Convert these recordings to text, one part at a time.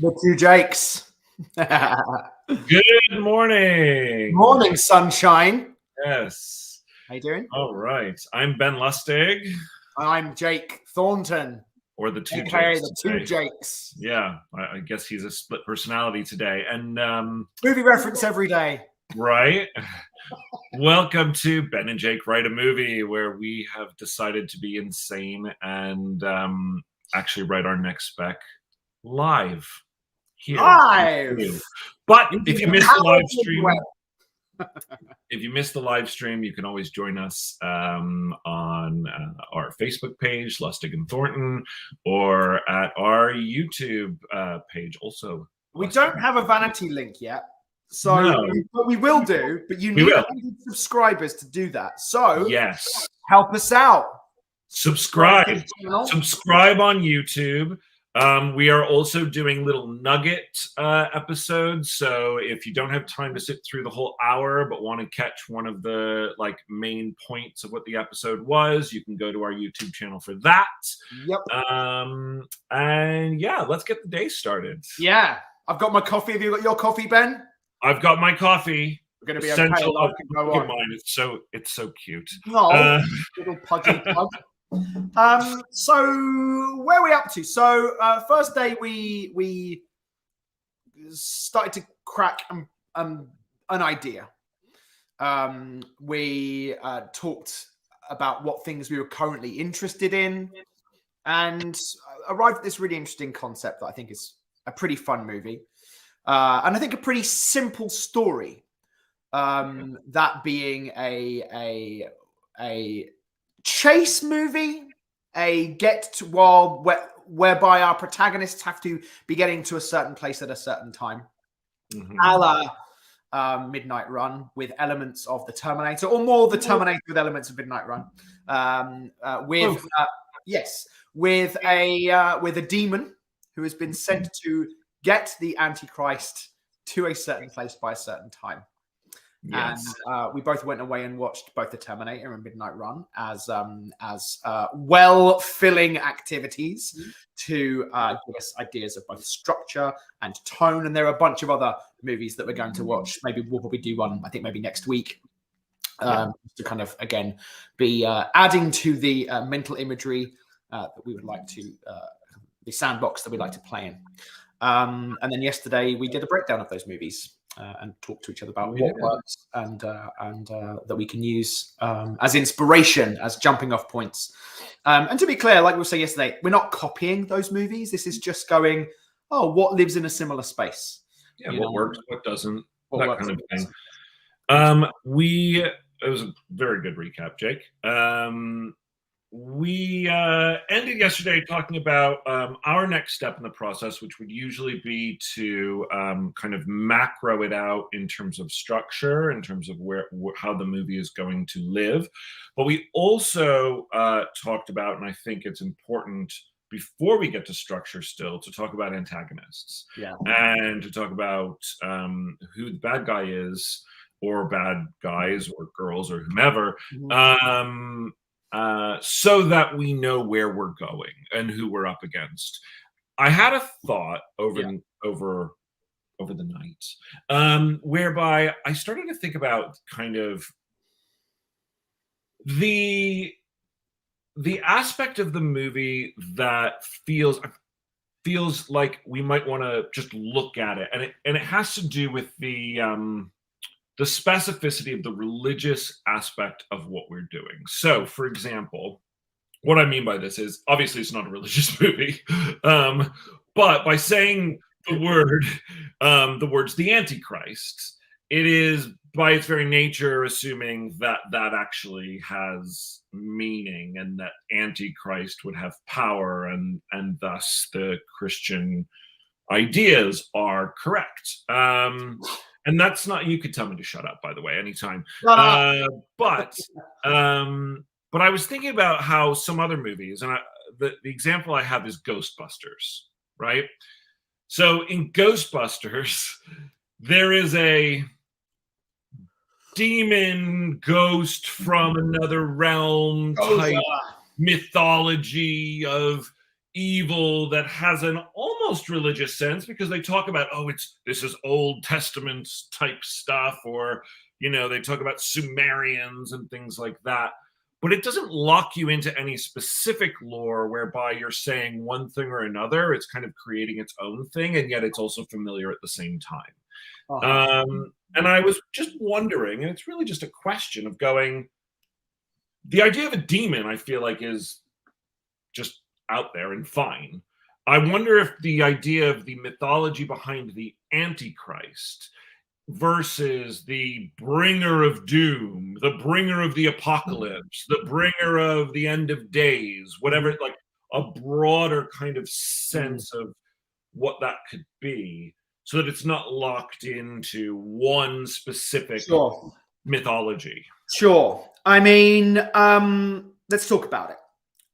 The two Jakes. Good morning. Morning, sunshine. Yes. How you doing? All right. I'm Ben Lustig. I'm Jake Thornton. Or the two AKA Jakes. the two Jakes. Yeah, I guess he's a split personality today. And movie reference every day. Right. Welcome to Ben and Jake Write a Movie, where we have decided to be insane and actually write our next spec live. Here. Live. But if you missed the live stream, you can always join us on our Facebook page, Lustig and Thornton, or at our YouTube page. Also, we don't have a vanity link yet, so what we will do. But you need 100 subscribers to do that. So yes, help us out. Subscribe on YouTube. We are also doing little nugget episodes. So if you don't have time to sit through the whole hour, but want to catch one of the main points of what the episode was, you can go to our YouTube channel for that. Yep. And yeah, let's get the day started. Yeah. I've got my coffee. Have you got your coffee, Ben? I've got my coffee. We're going to be essential. Okay. Look at mine. It's so cute. No, little pudgy pug. So where are we up to? So first day we started to crack an idea. We talked about what things we were currently interested in, and arrived at this really interesting concept that I think is a pretty fun movie, and I think a pretty simple story. That being a chase movie, whereby our protagonists have to be getting to a certain place at a certain time, a la Midnight Run, with elements of the Terminator, or more the Terminator with elements of Midnight Run, with a demon who has been sent to get the Antichrist to a certain place by a certain time. Yes. And we both went away and watched both the Terminator and Midnight Run as well-filling activities to give us ideas of both structure and tone. And there are a bunch of other movies that we're going to watch. Maybe we'll probably do one, I think maybe next week, to kind of, again, be adding to the mental imagery that we would like to, the sandbox that we'd like to play in. And then yesterday we did a breakdown of those movies. And talk to each other about what works and that we can use as inspiration, as jumping off points. And to be clear, like we were saying yesterday, we're not copying those movies. This is just going, what lives in a similar space? Yeah, what works, what doesn't, that kind of thing. It was a very good recap, Jake. We ended yesterday talking about our next step in the process, which would usually be to kind of macro it out in terms of structure, in terms of how the movie is going to live. But we also talked about, and I think it's important before we get to structure still, to talk about antagonists. Yeah. And to talk about who the bad guy is, or bad guys or girls or whomever. So that we know where we're going and who we're up against. I had a thought over the night, whereby I started to think about kind of the aspect of the movie that feels like we might want to just look at it, and it has to do with the specificity of the religious aspect of what we're doing. So, for example, what I mean by this is, obviously it's not a religious movie, but by saying the words the Antichrist, it is by its very nature assuming that actually has meaning, and that Antichrist would have power, and thus the Christian ideas are correct. And that's not, you could tell me to shut up, by the way, anytime. But I was thinking about how some other movies, and the example I have is Ghostbusters, right? So in Ghostbusters, there is a demon ghost from another realm type mythology of evil that has an almost almost religious sense, because they talk about, oh, this is Old Testament type stuff, or they talk about Sumerians and things like that. But it doesn't lock you into any specific lore whereby you're saying one thing or another. It's kind of creating its own thing, and yet it's also familiar at the same time. And I was just wondering, and it's really just a question of going, the idea of a demon, I feel like, is just out there and fine. I wonder if the idea of the mythology behind the Antichrist versus the bringer of doom, the bringer of the apocalypse, the bringer of the end of days, whatever, like a broader kind of sense of what that could be, so that it's not locked into one specific mythology. Sure. I mean, let's talk about it.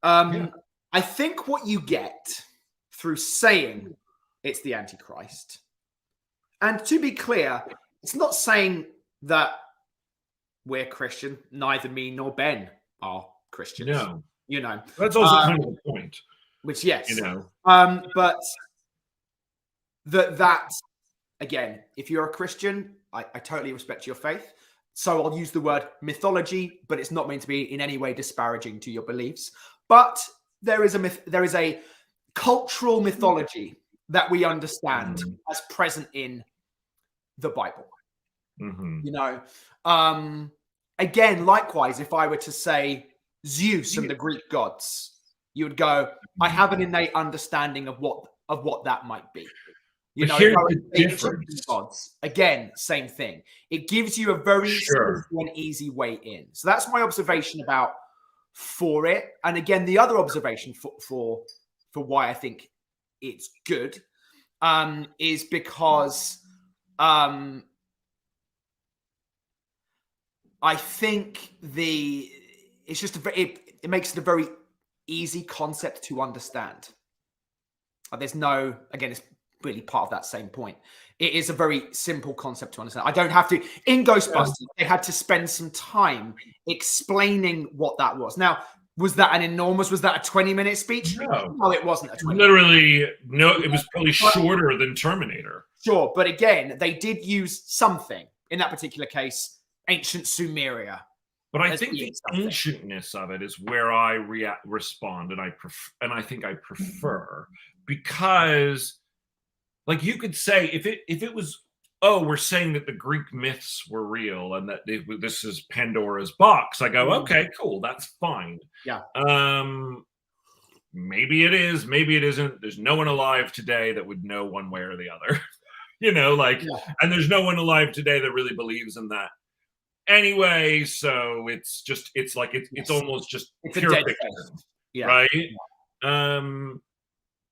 I think what you get through saying it's the Antichrist, and to be clear, it's not saying that we're Christian. Neither me nor Ben are Christians. No. That's also kind of the point. Which, yes. But that, again, if you're a Christian, I totally respect your faith. So I'll use the word mythology, but it's not meant to be in any way disparaging to your beliefs. But there is a cultural mythology that we understand as present in the Bible. Again, likewise, if I were to say Zeus and the Greek gods, you would go, I have an innate understanding of what that might be. Here's the difference. Gods, again, same thing. It gives you a very simple and easy way in. So that's my observation for it. And again, the other observation for why I think it's good is because I think it makes it a very easy concept to understand. There's no, again, it's really part of that same point. It is a very simple concept to understand. I don't have to. In Ghostbusters, they had to spend some time explaining what that was. Now, was that a 20-minute speech? No, it wasn't a 20-minute. Literally, no, it was probably shorter than Terminator. Sure, but again, they did use something. In that particular case, ancient Sumeria. But I think the ancientness of it is where I respond, and I think I prefer, because, like, you could say if it was, we're saying that the Greek myths were real and that this is Pandora's box, I go, okay, cool, that's fine. Yeah. Maybe it is, maybe it isn't. There's no one alive today that would know one way or the other, and there's no one alive today that really believes in that. Anyway, so it's almost just pure fiction, right? Yeah.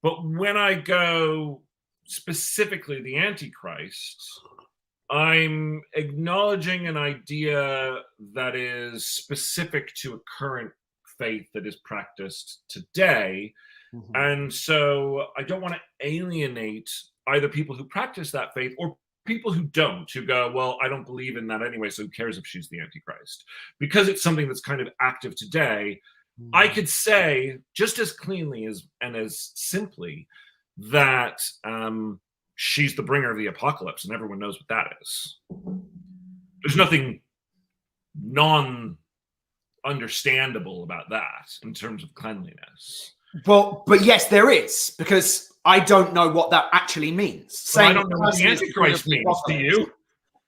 But when I go specifically the Antichrist, I'm acknowledging an idea that is specific to a current faith that is practiced today. And so I don't want to alienate either people who practice that faith or people who don't, who go, well, I don't believe in that anyway, so who cares if she's the Antichrist? Because it's something that's kind of active today, I could say just as cleanly and as simply that she's the bringer of the apocalypse, and everyone knows what that is. There's nothing non-understandable about that in terms of cleanliness. Well, but yes, there is, because I don't know what that actually means. Well, I don't know what the Antichrist means. Do you?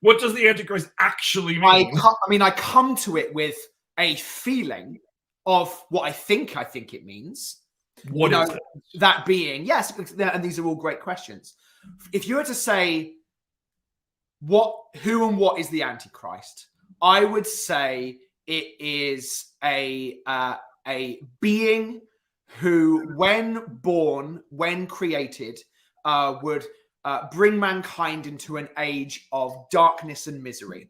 What does the Antichrist actually mean? I come to it with a feeling of what I think it means. What is it? That being, yes, and these are all great questions. If you were to say who and what is the Antichrist, I would say it is a being who, when born, when created, would bring mankind into an age of darkness and misery.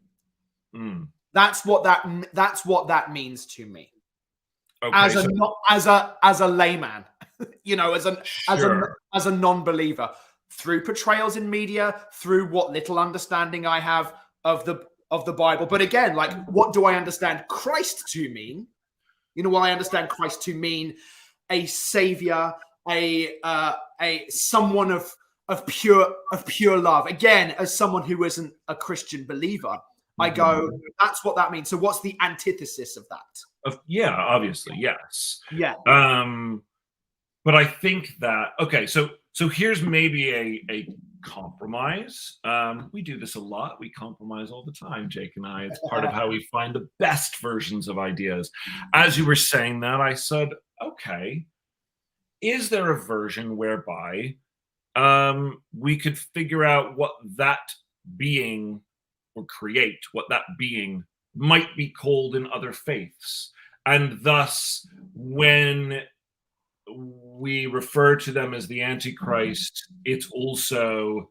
That's what that means to me. Okay, as a layman, as a non-believer, through portrayals in media, through what little understanding I have of the Bible. But again, like, what do I understand Christ to mean? What I understand Christ to mean: a savior, a someone of pure love. Again, as someone who isn't a Christian believer, I go, that's what that means. So what's the antithesis of that? Yeah, obviously, yes. Yeah. But I think that, okay, so here's maybe a compromise. We do this a lot. We compromise all the time, Jake and I. It's part of how we find the best versions of ideas. As you were saying that, I said, okay, is there a version whereby we could figure out what that being, or create what that being might be called in other faiths? And thus, when we refer to them as the Antichrist, it's also,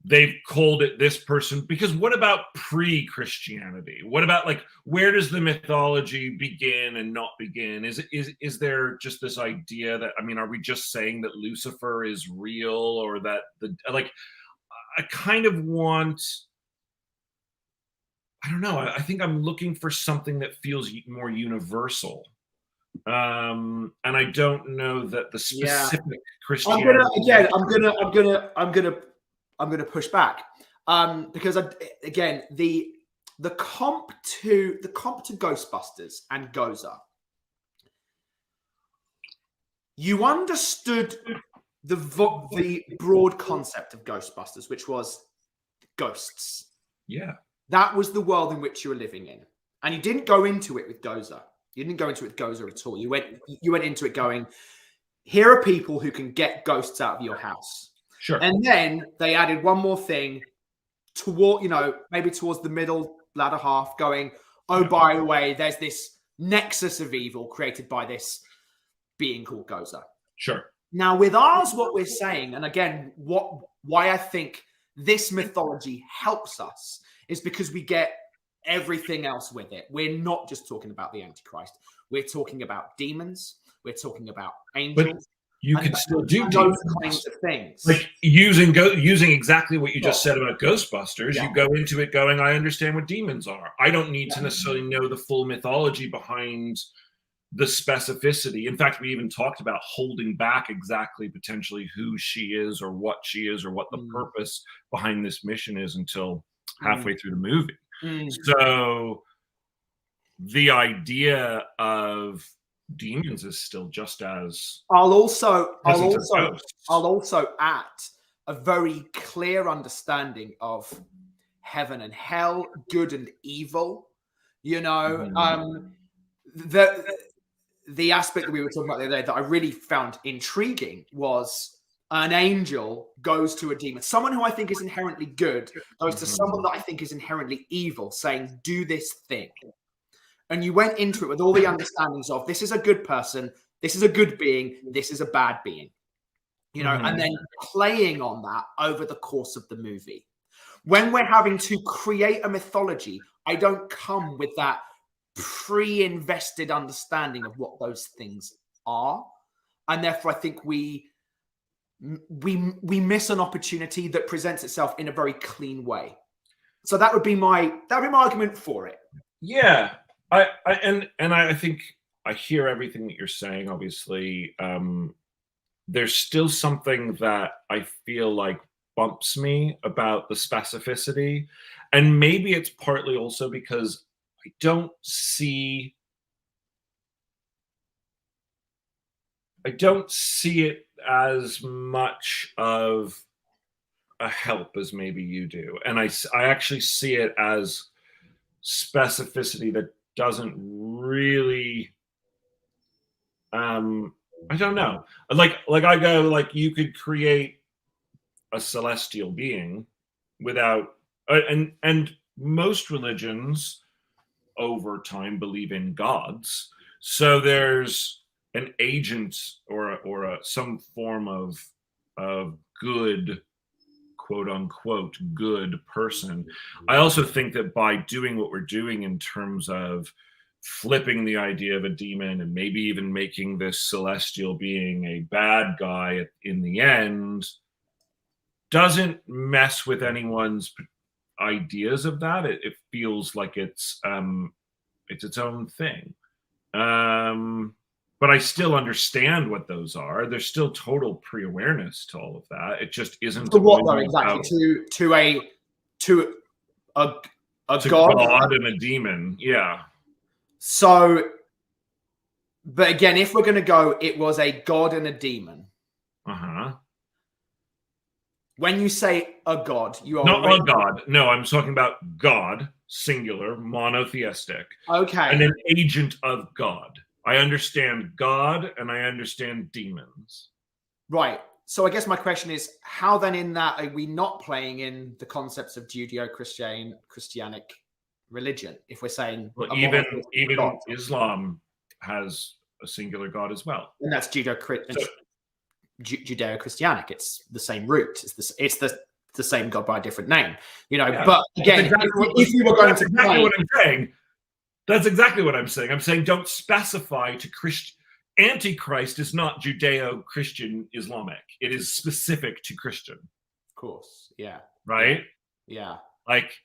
they've called it this person. Because what about pre-Christianity? What about, like, where does the mythology begin and not begin? Is there just this idea that, I mean, are we just saying that Lucifer is real, or that I kind of want, I don't know, I think I'm looking for something that feels more universal. And I don't know that the specific Christianity. I'm gonna push back, because again, the comp to Ghostbusters and Gozer, you understood the broad concept of Ghostbusters, which was ghosts. Yeah, that was the world in which you were living in, and you didn't go into it with Gozer. You didn't go into it with Gozer at all. You went into it going, here are people who can get ghosts out of your house. Sure. And then they added one more thing toward, maybe towards the middle latter half, going, oh, by the way, there's this nexus of evil created by this being called Gozer. Sure. Now, with ours, what we're saying, and again, why I think this mythology helps us is because we get everything else with it. We're not just talking about the Antichrist. We're talking about demons. We're talking about angels. But you could still do those kinds of things. Like using exactly what you just said about Ghostbusters. Yeah. You go into it going, I understand what demons are. I don't need to necessarily know the full mythology behind the specificity. In fact, we even talked about holding back exactly potentially who she is or what she is or what the purpose behind this mission is until halfway through the movie. So the idea of demons is still just as. I'll also add a very clear understanding of heaven and hell, good and evil. The aspect that we were talking about the other day that I really found intriguing was an angel goes to a demon, someone who I think is inherently good, goes to someone that I think is inherently evil, saying, do this thing. And you went into it with all the understandings of, this is a good person, this is a good being, this is a bad being, and then playing on that over the course of the movie. When we're having to create a mythology, I don't come with that pre-invested understanding of what those things are. And therefore, I think we miss an opportunity that presents itself in a very clean way. So that would be my argument for it. Yeah, I think I hear everything that you're saying. Obviously, there's still something that I feel like bumps me about the specificity, and maybe it's partly also because I don't see it as much of a help as maybe you do. And I actually see it as specificity that doesn't really, I don't know. Like I go, like, you could create a celestial being without, and most religions over time believe in gods. So there's an agent or some form of good, quote unquote, good person. I also think that by doing what we're doing in terms of flipping the idea of a demon and maybe even making this celestial being a bad guy in the end doesn't mess with anyone's ideas of that. It feels like it's its own thing. but I still understand what those are. There's still total pre-awareness to all of that. It just isn't. To what though exactly? To a god and a demon. Yeah. So, but again, if we're going to go, it was a god and a demon. When you say a god, you are not a god. No, I'm talking about God, singular, monotheistic. Okay. And an agent of God. I understand God and I understand demons. Right. So I guess my question is, how then in that are we not playing in the concepts of Judeo-Christianic religion? If we're saying, well, even Islam has a singular God as well, and that's Judeo-Christianic. It's the same root. It's the same God by a different name. You know. Yeah. But again, if you were going to exactly what I'm saying, that's exactly what I'm saying. I'm saying don't specify to Christian. Antichrist is not Judeo-Christian Islamic. It is specific to Christian. Of course. Yeah. Right? Yeah. Like,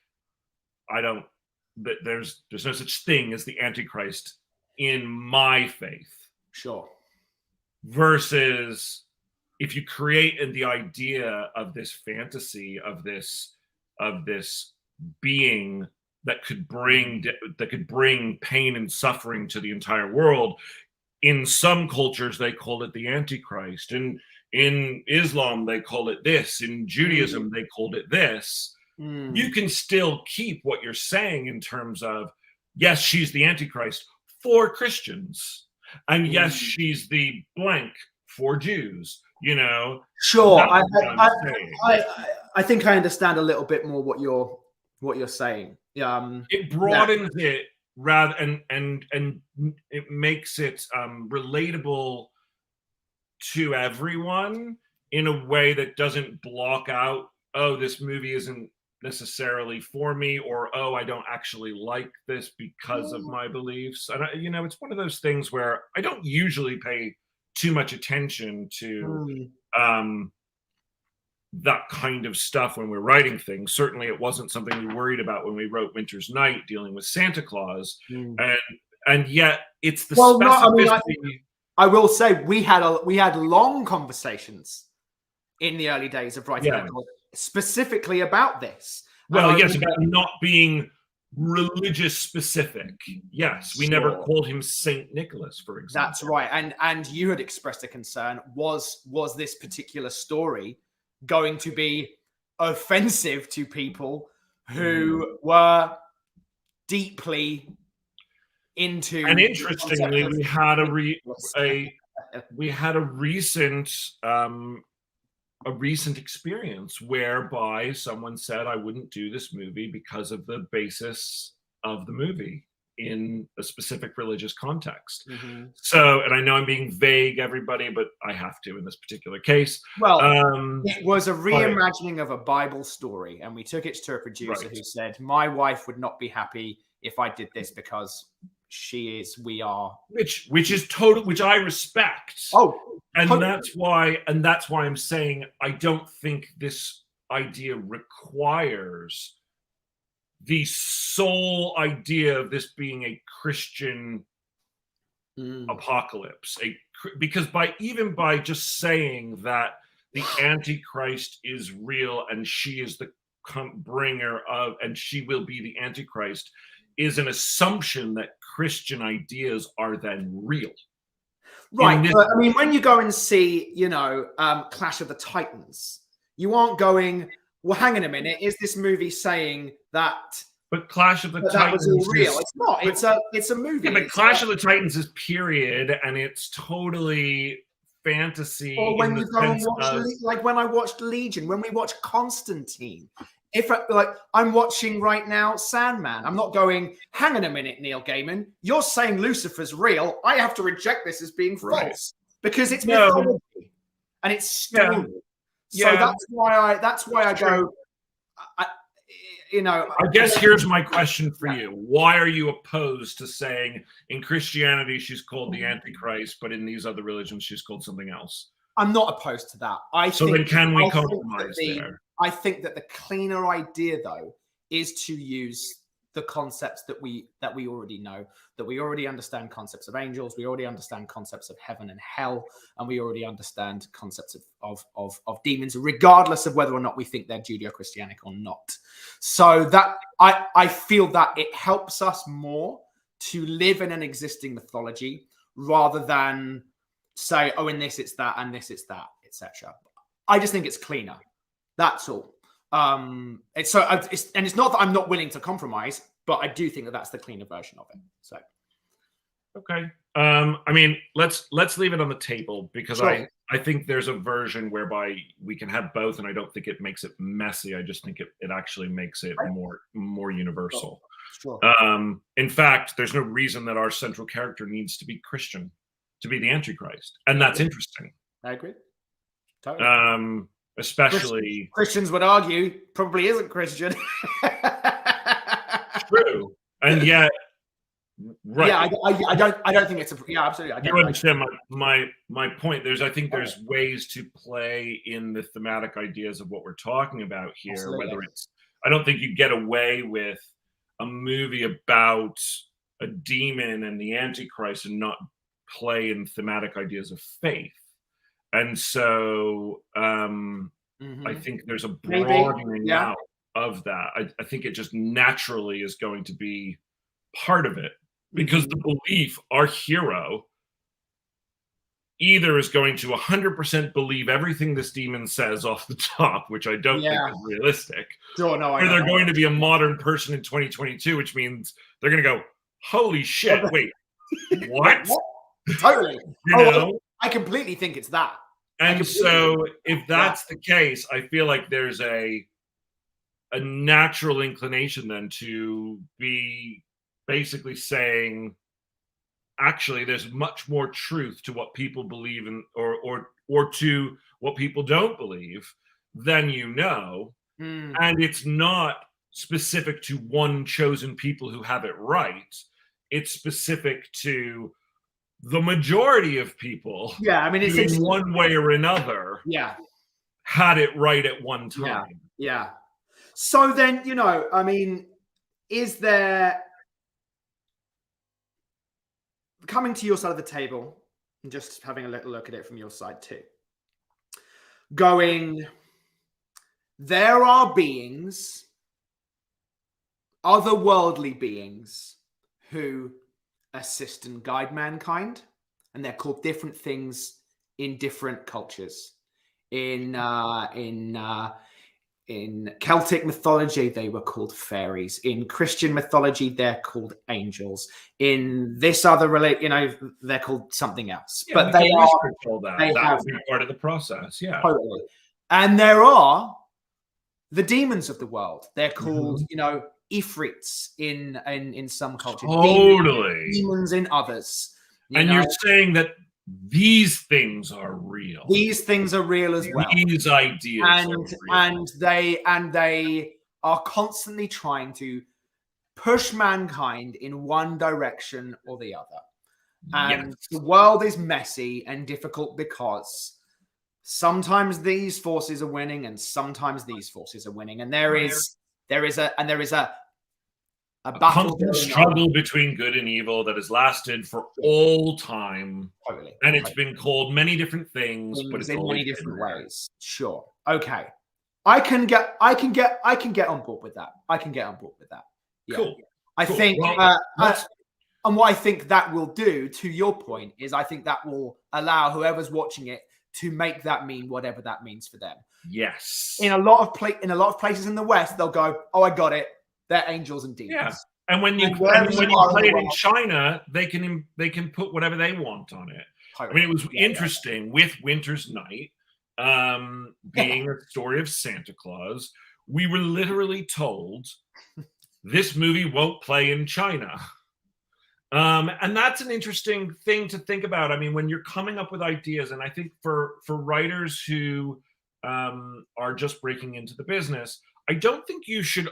I don't, there's no such thing as the Antichrist in my faith. Sure. Versus if you create the idea of this fantasy of this being that could bring pain and suffering to the entire world. In some cultures, they call it the Antichrist. In Islam, they call it this. In Judaism, they called it this. You can still keep what you're saying in terms of, yes, she's the Antichrist for Christians. And yes, she's the blank for Jews, you know. Sure. I think I understand a little bit more what you're saying. It broadens it rather and it makes it relatable to everyone in a way that doesn't block out, oh, this movie isn't necessarily for me, or oh, I don't actually like this because of my beliefs. And you know, it's one of those things where I don't usually pay too much attention to that kind of stuff when we're writing things. Certainly it wasn't something we worried about when we wrote Winter's Night dealing with Santa Claus. And yet it's the specificity. I will say we had long conversations in the early days of writing that book, specifically about this. Well, yes, about not being religious specific. Yes, we never called him Saint Nicholas, for example. That's right. And you had expressed a concern, was this particular story going to be offensive to people who were deeply into. And interestingly, we had a recent experience whereby someone said I wouldn't do this movie because of the basis of the movie in a specific religious context. So, and I know I'm being vague, everybody, but I have to in this particular case. Well, it was a reimagining of a Bible story, and we took it to a producer who said, my wife would not be happy if I did this because we are. Which is total, which I respect. And that's why I'm saying I don't think this idea requires the sole idea of this being a Christian apocalypse. Because by just saying that the Antichrist is real and she is the bringer of, and she will be the Antichrist, is an assumption that Christian ideas are then real. Right. But, I mean, when you go and see, Clash of the Titans, you aren't going, well, hang on a minute, is this movie saying that? But Clash of the Titans that was all real. It's not. It's a movie. Yeah, but Clash of the Titans is period, and it's totally fantasy. Or when you go and watch, like when I watched Legion, when we watched Constantine. I'm watching right now Sandman. I'm not going, hang on a minute, Neil Gaiman. You're saying Lucifer's real. I have to reject this as being false because it's mythology and it's story. So that's why I go. I guess here's my question for you: why are you opposed to saying in Christianity she's called the Antichrist, but in these other religions she's called something else? I'm not opposed to that. Then can we compromise there? I think that the cleaner idea, though, is to use the concepts that we already know, that we already understand concepts of angels, we already understand concepts of heaven and hell, and we already understand concepts of demons, regardless of whether or not we think they're Judeo-Christianic or not. So that I feel that it helps us more to live in an existing mythology rather than say, oh, in this it's that, and this it's that, etc. I just think it's cleaner. That's all. It's not that I'm not willing to compromise, but I do think that that's the cleaner version of it. So, okay. I mean, let's leave it on the table, because sure. I think there's a version whereby we can have both, and I don't think it makes it messy. I just think it actually makes it more universal. Sure. In fact, there's no reason that our central character needs to be Christian to be the Antichrist, and that's interesting. I agree. Totally. Especially Christians would argue probably isn't Christian. True, and yet, right? Yeah, I don't think it's absolutely. I you understand my point. I think there's ways to play in the thematic ideas of what we're talking about here. Absolutely. Whether it's, I don't think you get away with a movie about a demon and the Antichrist and not play in thematic ideas of faith. And so I think there's a broadening out of that. I think it just naturally is going to be part of it, because the belief our hero either is going to 100% believe everything this demon says off the top, which I don't think is realistic, or they're going to be a modern person in 2022, which means they're going to go, holy shit, wait, what? Totally. You know? I completely think it's that. And so if that's the case, I feel like there's a natural inclination then to be basically saying, actually, there's much more truth to what people believe in, or to what people don't believe than you know. And it's not specific to one chosen people who have it right. It's specific to the majority of people, I mean, it's in one way or another, had it right at one time. Yeah. So then, I mean, is there, coming to your side of the table and just having a little look at it from your side too, going, there are beings, otherworldly beings, who assist and guide mankind, and they're called different things in different cultures. In Celtic mythology, they were called fairies. In Christian mythology, they're called angels. In this other they're called something else. But they are that would be part of the process. Yeah, totally. And there are the demons of the world. They're called, Ifrits in some cultures, demons in others. You're saying that these things are real. These things are real as well. These ideas are real. and they are constantly trying to push mankind in one direction or the other. And the world is messy and difficult because sometimes these forces are winning and sometimes these forces are winning, and there is a battle, constant struggle between good and evil that has lasted for all time. Totally. And it's been called many different things, but it's in many different ways. Sure. Okay. I can get on board with that. Yeah. Cool. I think and what I think that will do, to your point, is I think that will allow whoever's watching it to make that mean whatever that means for them. Yes. In a lot of places in the West, they'll go, "Oh, I got it. They're angels and demons." Yeah. And when you play it in China, they can put whatever they want on it. I mean, it was interesting with Winter's Night being a story of Santa Claus. We were literally told this movie won't play in China. And that's an interesting thing to think about. I mean, when you're coming up with ideas, and I think for writers who are just breaking into the business, I don't think you should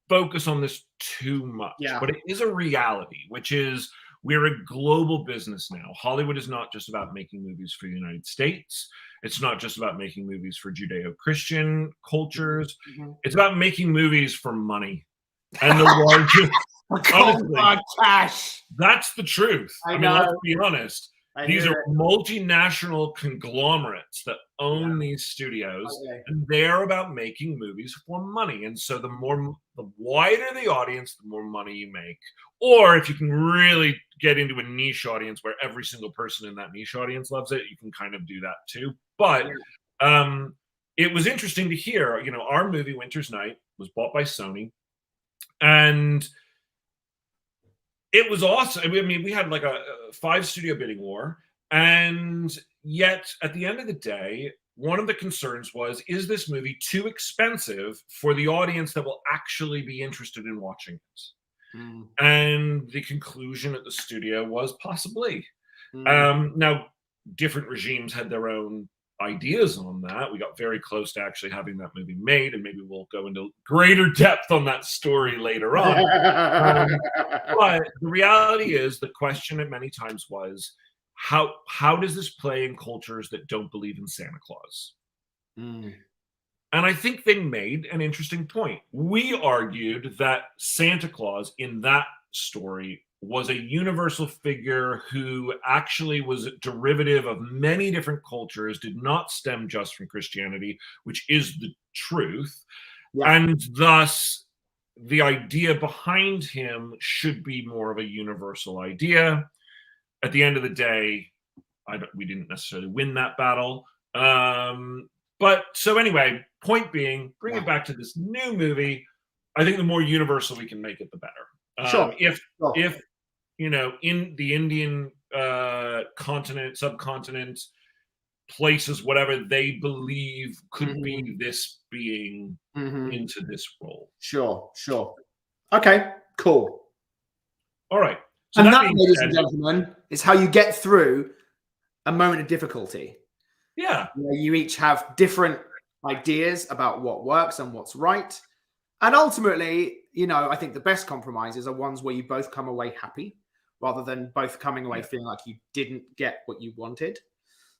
focus on this too much. But it is a reality, which is we're a global business now. Hollywood is not just about making movies for the United States. It's not just about making movies for Judeo-Christian cultures. It's about making movies for money. and the largest. Honestly, cash. That's the truth. I mean, let's be honest. These are multinational conglomerates that own these studios, and they're about making movies for money. And so the wider the audience, the more money you make. Or if you can really get into a niche audience where every single person in that niche audience loves it, you can kind of do that too. But it was interesting to hear, our movie Winter's Night was bought by Sony, and it was awesome. I mean, we had like a 5-studio bidding war, and yet at the end of the day, one of the concerns was, is this movie too expensive for the audience that will actually be interested in watching it? And the conclusion at the studio was possibly. Now, different regimes had their own ideas on that. We got very close to actually having that movie made, and maybe we'll go into greater depth on that story later on. But the reality is, the question at many times was, how does this play in cultures that don't believe in Santa Claus? And I think they made an interesting point. We argued that Santa Claus in that story was a universal figure who actually was a derivative of many different cultures, did not stem just from Christianity, which is the truth. And thus, the idea behind him should be more of a universal idea. At the end of the day, we didn't necessarily win that battle. But so anyway, point being, bring it back to this new movie. I think the more universal we can make it, the better. If in the Indian subcontinent, places, whatever they believe could be this being into this role. Sure. Okay, cool. All right. So and that, ladies and gentlemen, is how you get through a moment of difficulty. Yeah. You each have different ideas about what works and what's right. And ultimately, I think the best compromises are ones where you both come away happy, rather than both coming away feeling like you didn't get what you wanted.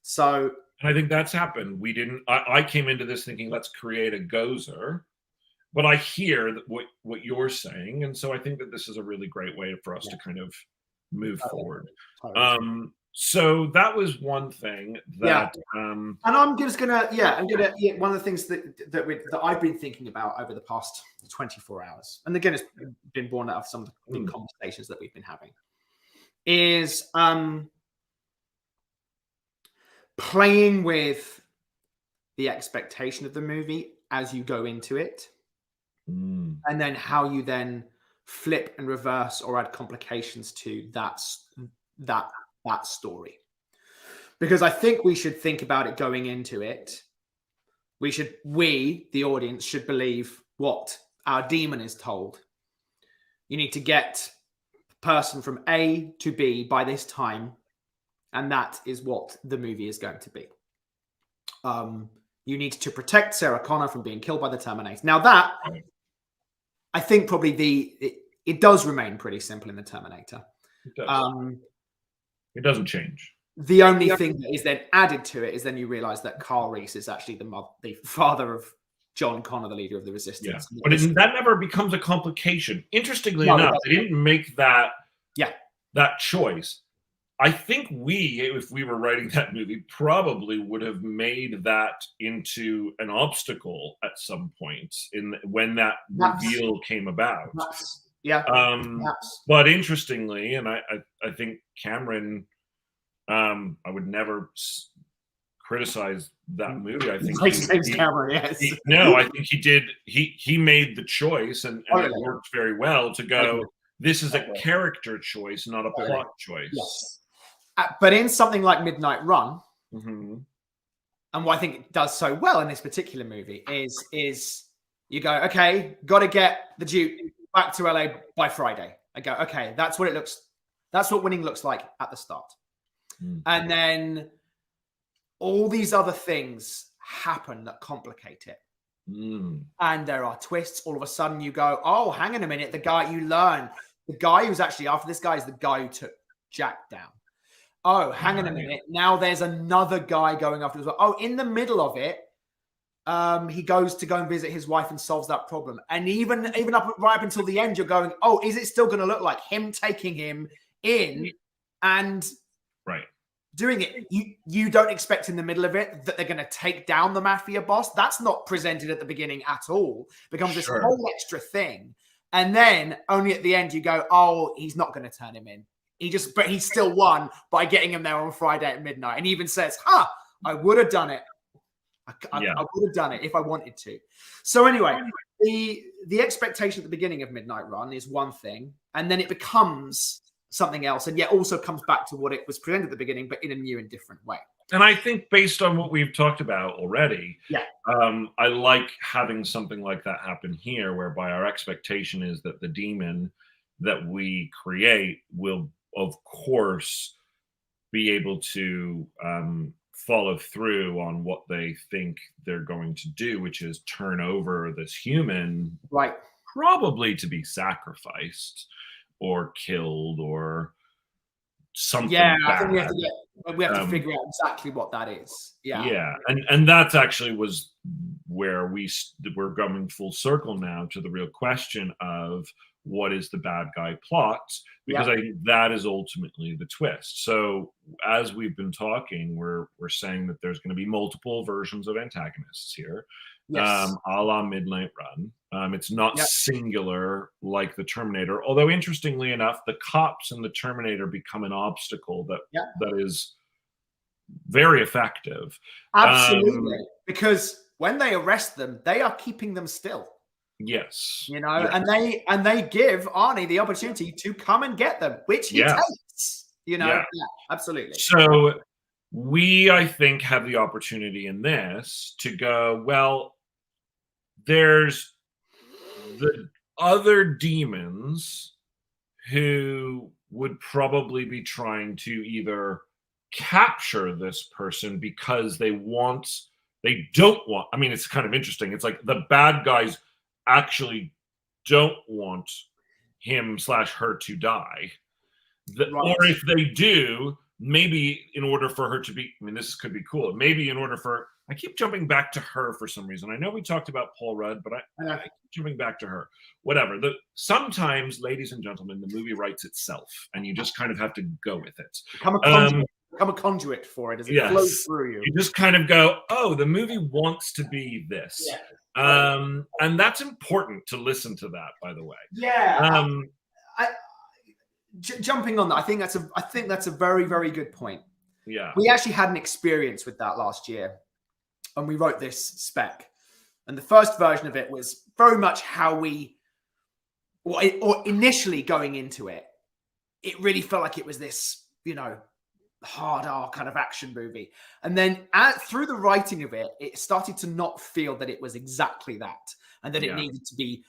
So, and I think that's happened. I came into this thinking, let's create a gozer, but I hear that what you're saying. And so I think that this is a really great way for us to kind of move forward. So that was one thing that, and I'm just gonna, one of the things that I've been thinking about over the past 24 hours, and again, it's been born out of some of the conversations that we've been having, is playing with the expectation of the movie as you go into it, and then how you then flip and reverse or add complications to that story. Because I think we should think about it going into it. We, the audience, should believe what our demon is told. You need to get the person from A to B by this time, and that is what the movie is going to be. You need to protect Sarah Connor from being killed by the Terminator. Now that, I think probably it does remain pretty simple in the Terminator. It does. It doesn't change. The only thing that is then added to it is then you realize that Carl Reese is actually the father of John Connor, the leader of the Resistance. Yeah. But that never becomes a complication. Interestingly enough, they didn't make that choice. I think if we were writing that movie, probably would have made that into an obstacle at some point when that reveal came about. But interestingly, and I think Cameron, I would never criticize that movie. I think Cameron, yes. I think he did. He made the choice, and it worked very well to go. This is a character choice, not a plot choice. Yes. But in something like Midnight Run, and what I think it does so well in this particular movie is you go, okay, got to get the Duke back to LA by Friday. I go, okay, that's what it looks. That's what winning looks like at the start. And then all these other things happen that complicate it. And there are twists. All of a sudden you go, oh, hang on a minute. The guy who's actually after this guy is the guy who took Jack down. Oh, hang on a minute. Now there's another guy going after as well. Oh, in the middle of it, he goes to go and visit his wife and solves that problem. And even right up until the end, you're going, oh, is it still going to look like him taking him in and doing it? You don't expect in the middle of it that they're going to take down the mafia boss. That's not presented at the beginning at all. It becomes this whole extra thing. And then only at the end you go, oh, he's not going to turn him in. But he still won by getting him there on Friday at midnight. And he even says, I would have done it. I would have done it if I wanted to. So anyway, the expectation at the beginning of Midnight Run is one thing, and then it becomes something else, and yet also comes back to what it was presented at the beginning, but in a new and different way. And I think based on what we've talked about already, I like having something like that happen here, whereby our expectation is that the demon that we create will, of course, be able to follow through on what they think they're going to do, which is turn over this human, probably to be sacrificed or killed or something. Yeah, bad. I think we have to figure out exactly what that is. Yeah, and that's actually was where we're going full circle now to the real question of what is the bad guy plot, because I think that is ultimately the twist. So as we've been talking, we're saying that there's going to be multiple versions of antagonists here, a la Midnight Run. It's not singular like the Terminator, although interestingly enough, the cops in the Terminator become an obstacle that is very effective. Absolutely, because when they arrest them, they are keeping them still. Yes, and they give Arnie the opportunity to come and get them, which he takes. Absolutely. So we, I think, have the opportunity in this to go, well, there's the other demons who would probably be trying to either capture this person because they don't want. I mean, it's kind of interesting. It's like the bad guys actually don't want him/her to die. Or if they do, maybe in order for her to be, I mean, this could be cool. Maybe in order for, I keep jumping back to her for some reason. I know we talked about Paul Rudd, but I keep jumping back to her. Whatever. Sometimes, ladies and gentlemen, the movie writes itself, and you just kind of have to go with it. Become a conduit for it as it flows through you. You just kind of go, oh, the movie wants to be this. And that's important to listen to that, by the way. Jumping on that, I think that's a very, very good point. Yeah, we actually had an experience with that last year, and we wrote this spec, and the first version of it was very much how or initially going into it, it really felt like it was this, hard R kind of action movie. And then through the writing of it, it started to not feel that it was exactly that, and that it needed to be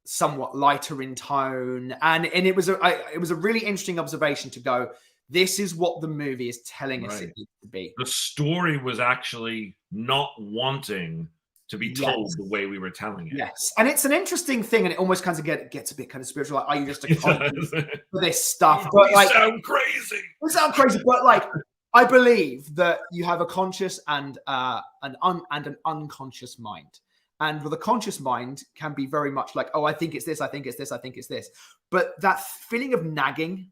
somewhat lighter in tone. And it was a really interesting observation to go, this is what the movie is telling us it needs to be. The story was actually not wanting to be told the way we were telling it. Yes. And it's an interesting thing, and it almost kind of gets a bit kind of spiritual. Like, are you just a conduit for this stuff? But we sound crazy. We sound crazy, but like, I believe that you have a conscious and an unconscious mind. And the conscious mind can be very much like, oh, I think it's this, I think it's this, I think it's this. But that feeling of nagging,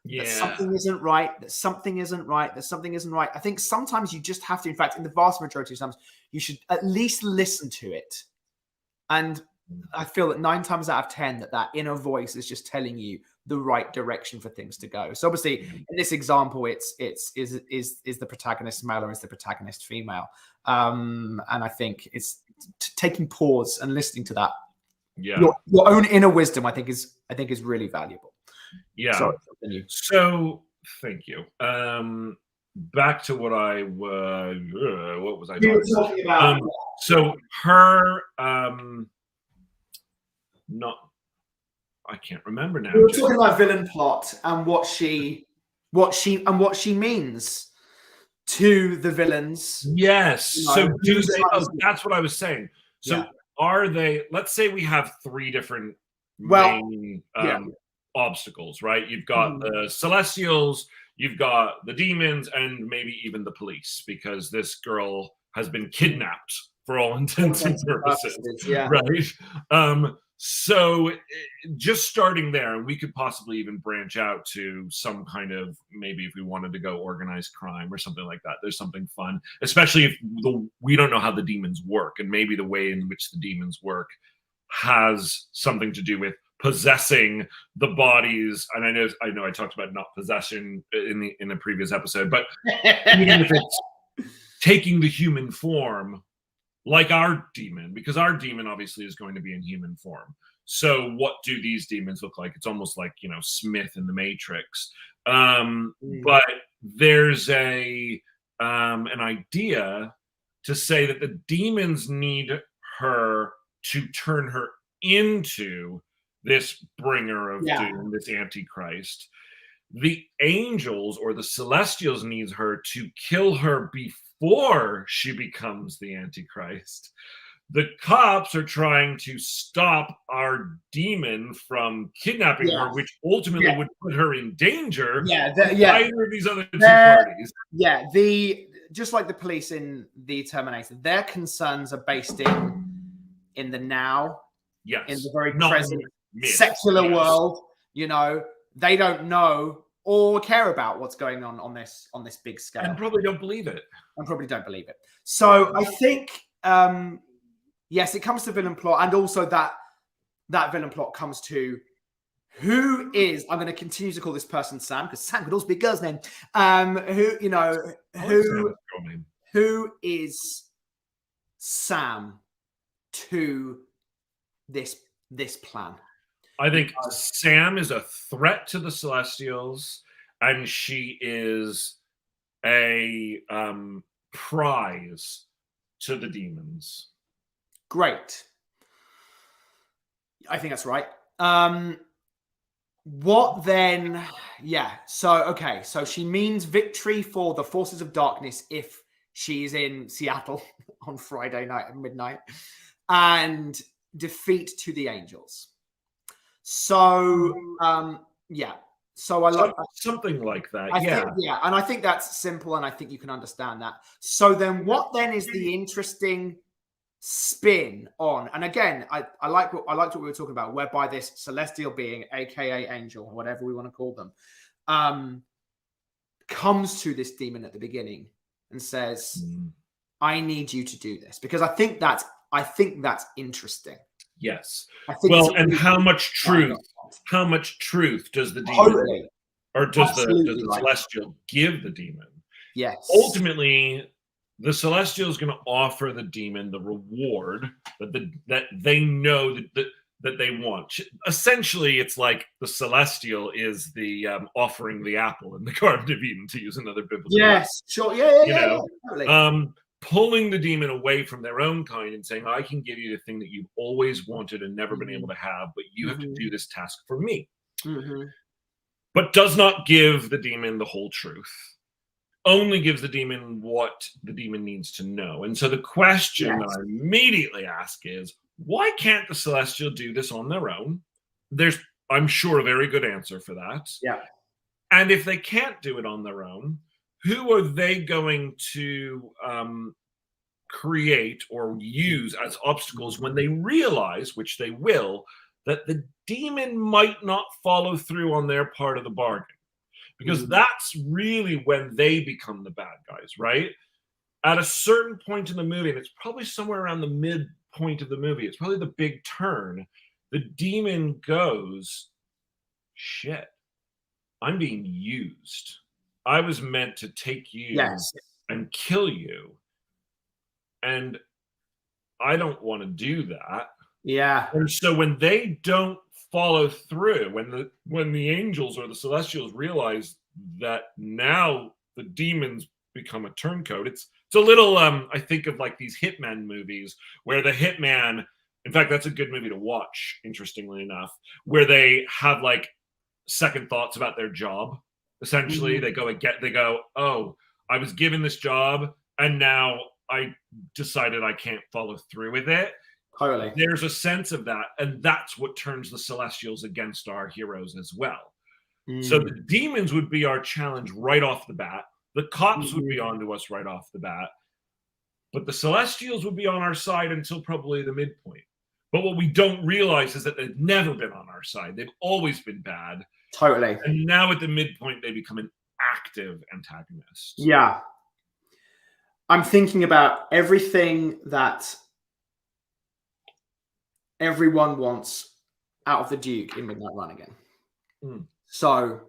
that something isn't right, that something isn't right, that something isn't right. I think sometimes you just have to, in fact, in the vast majority of times, you should at least listen to it. And I feel that 9 times out of 10, that inner voice is just telling you the right direction for things to go. So obviously, in this example, is the protagonist male or is the protagonist female? And I think it's taking pause and listening to that. Your own inner wisdom, I think is really valuable. So thank you. Back to what I was. What was I talking about? So her. I can't remember now. We were talking about villain plot and what she means to the villains. Yes. So that's what I was saying. So are they? Let's say we have 3 different main obstacles, right? You've got the Celestials, you've got the demons, and maybe even the police, because this girl has been kidnapped for all intents and purposes. Yeah. Right. So just starting there, we could possibly even branch out to some kind of, maybe if we wanted to go organized crime or something like that. There's something fun, especially if we don't know how the demons work, and maybe the way in which the demons work has something to do with possessing the bodies. And I know I talked about not possession in a previous episode, but even if it's taking the human form, like our demon, because our demon obviously is going to be in human form. So what do these demons look like? It's almost like, Smith in the Matrix. But there's an idea to say that the demons need her to turn her into this bringer of doom, this antichrist. The angels or the celestials needs her to kill her before she becomes the antichrist. The cops are trying to stop our demon from kidnapping her, which ultimately would put her in danger. Either of these other two parties. Yeah, just like the police in the Terminator, their concerns are based in the now. Yes. In the very present secular world. They don't know or care about what's going on this big scale. And probably don't believe it. So I think, yes, it comes to villain plot, and also that villain plot comes to who is, I'm going to continue to call this person Sam, because Sam could also be a girl's name. Who is Sam to this plan? I think Sam is a threat to the Celestials, and she is a prize to the demons. Great. I think that's right. What then? Yeah. So she means victory for the forces of darkness if she's in Seattle on Friday night at midnight, and defeat to the angels. So, So I like something like that. And I think that's simple, and I think you can understand that. So then, what then is the interesting spin on? And again, I liked what we were talking about, whereby this celestial being, aka angel, whatever we want to call them, comes to this demon at the beginning and says, "I need you to do this," because I think that's interesting. Yes. Well, and how much truth does the demon or does the celestial give the demon? Yes. Ultimately, the celestial is going to offer the demon the reward that they know that they want. Essentially, it's like the celestial is the offering the apple in the Garden of Eden, to use another biblical. Yes, sure. Yeah. Totally. Pulling the demon away from their own kind and saying, I can give you the thing that you've always wanted and never been able to have, but you have to do this task for me. But does not give the demon the whole truth. Only gives the demon what the demon needs to know. And so the question that I immediately ask is, why can't the celestial do this on their own? There's, I'm sure, a very good answer for that. Yeah. And if they can't do it on their own, who are they going to create or use as obstacles when they realize, which they will, that the demon might not follow through on their part of the bargain? Because that's really when they become the bad guys, right? At a certain point in the movie, and it's probably somewhere around the midpoint of the movie, it's probably the big turn, the demon goes, shit, I'm being used. I was meant to take you and kill you. And I don't want to do that. Yeah. And so when they don't follow through, when the angels or the celestials realize that now the demons become a turncoat, it's a little I think of like these hitman movies where the hitman, in fact, that's a good movie to watch, interestingly enough, where they have like second thoughts about their job. Essentially, they go, oh, I was given this job, and now I decided I can't follow through with it. Totally. There's a sense of that, and that's what turns the Celestials against our heroes as well. So the demons would be our challenge right off the bat. The cops would be onto us right off the bat. but the Celestials would be on our side until probably the midpoint. But what we don't realize is that they've never been on our side. They've always been bad. Totally. And now at the midpoint, they become an active antagonist. Yeah. I'm thinking about everything that everyone wants out of the Duke in Midnight Run again. So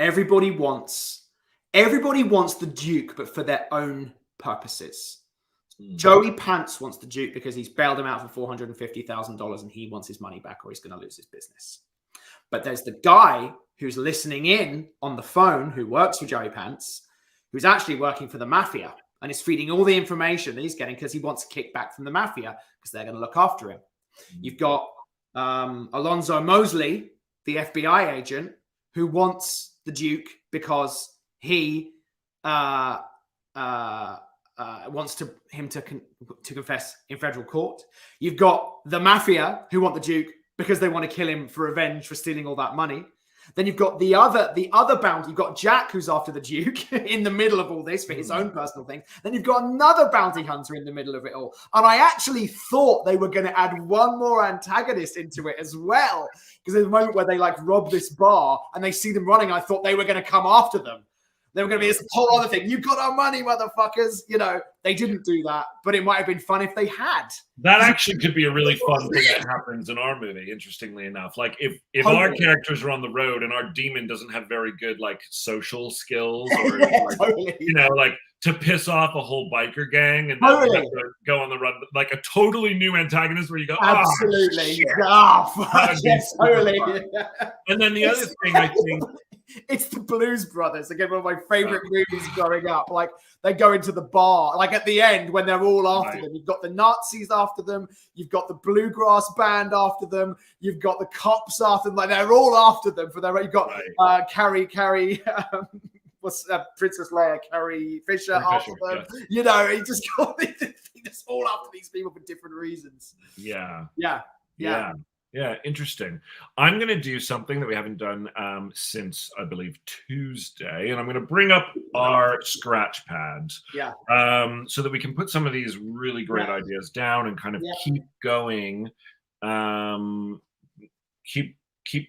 everybody wants the Duke, but for their own purposes. Joey Pants wants the Duke because he's bailed him out for $450,000 and he wants his money back or he's going to lose his business. But there's the guy who's listening in on the phone who works for Joey Pants, who's actually working for the mafia and is feeding all the information that he's getting because he wants a kickback from the mafia because they're going to look after him. You've got Alonzo Mosley, the FBI agent, who wants the Duke because he wants him to confess in federal court. You've got the mafia who want the Duke because they want to kill him for revenge for stealing all that money. Then you've got the other bounty. You've got Jack, who's after the Duke in the middle of all this for his own personal thing. Then you've got another bounty hunter in the middle of it all. And I actually thought they were going to add one more antagonist into it as well. Because there's a moment where they like rob this bar and they see them running. I thought they were going to come after them. They were going to be this whole other thing. You got our money, motherfuckers. You know, they didn't do that, but it might have been fun if they had. That actually could be a really fun thing that happens in our movie, interestingly enough. Like if our characters are on the road and our demon doesn't have very good like social skills or like, you know, like to piss off a whole biker gang and then have to go on the run, like a totally new antagonist where you go, absolutely. Yes, totally. And then the other thing I think, it's the Blues Brothers. Again, one of my favorite movies growing up. Like they go into the bar, like at the end when they're all after them. You've got the Nazis after them. You've got the bluegrass band after them. You've got the cops after them. Like they're all after them for their. You've got Carrie. What's Princess Leia? Carrie Fisher after them. Yes. You know, he just got just all after these people for different reasons. Yeah, interesting. I'm going to do something that we haven't done since, I believe, Tuesday. And I'm going to bring up our scratch pad so that we can put some of these really great ideas down and kind of keep going, keep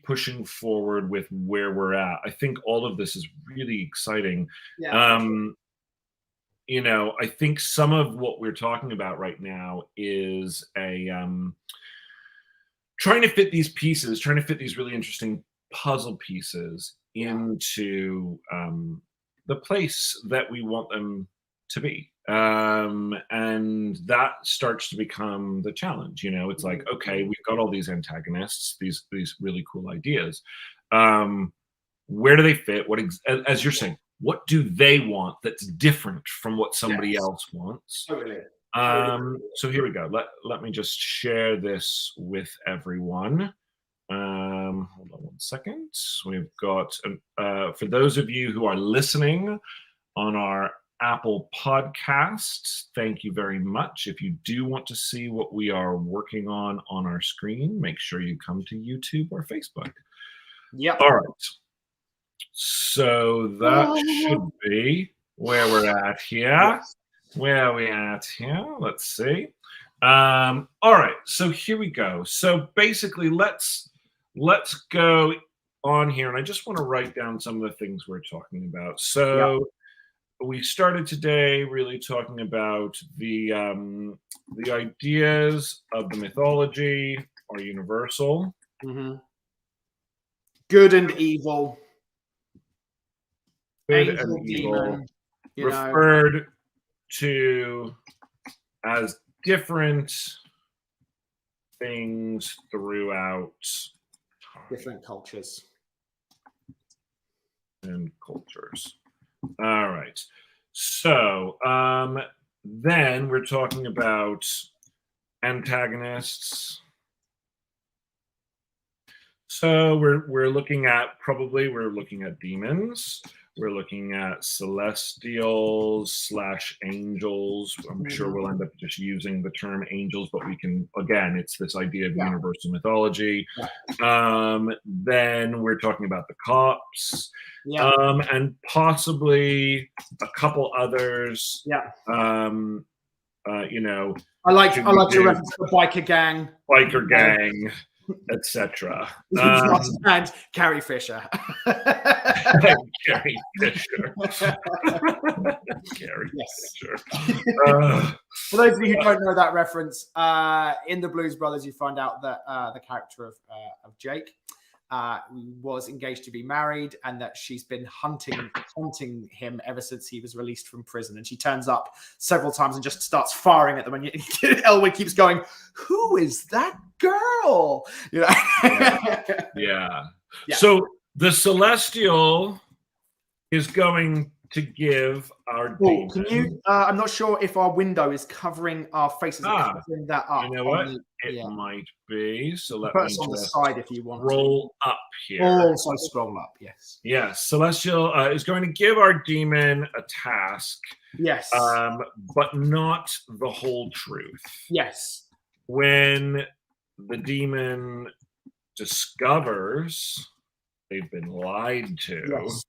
pushing forward with where we're at. I think all of this is really exciting. You know, I think some of what we're talking about right now is trying to fit these pieces, trying to fit these really interesting puzzle pieces into the place that we want them to be. And that starts to become the challenge. You know, it's like, okay, we've got all these antagonists, these really cool ideas. Where do they fit? As you're saying, what do they want that's different from what somebody else wants? So here we go. Let me just share this with everyone. Hold on one second. We've got, for those of you who are listening on our Apple podcasts, thank you very much. If you do want to see what we are working on our screen, make sure you come to YouTube or Facebook. All right. So that should be where we're at here. Where are we at here? Let's see. All right. So here we go. So basically, let's go on here. And I just want to write down some of the things we're talking about. So we started today really talking about the ideas of the mythology are universal. Good and evil. Good and evil. Referred to as different things throughout time. Different cultures. And cultures. All right. So then we're talking about antagonists. So we're looking at demons. We're looking at celestials / angels. I'm sure we'll end up just using the term angels, but we can, again, it's this idea of universal mythology. Then we're talking about the cops. And possibly a couple others. you know, I like your reference to the biker gang, etc. And Carrie Fisher. Carrie Fisher. Carrie Fisher. For those of you who don't know that reference, in the Blues Brothers, you find out that the character of Jake was engaged to be married, and that she's been haunting him ever since he was released from prison. And she turns up several times and just starts firing at them. And Elwood keeps going, "Who is that girl?" You know? Yeah. So the Celestial is going to give our demon. Can you? I'm not sure if our window is covering our faces. Covering that up. You know what? It might be. So let put me us on the just side if you want. Roll up here. Also scroll up. Yes. Yes. Celestial is going to give our demon a task. Yes. But not the whole truth. Yes. When the demon discovers they've been lied to. Yes.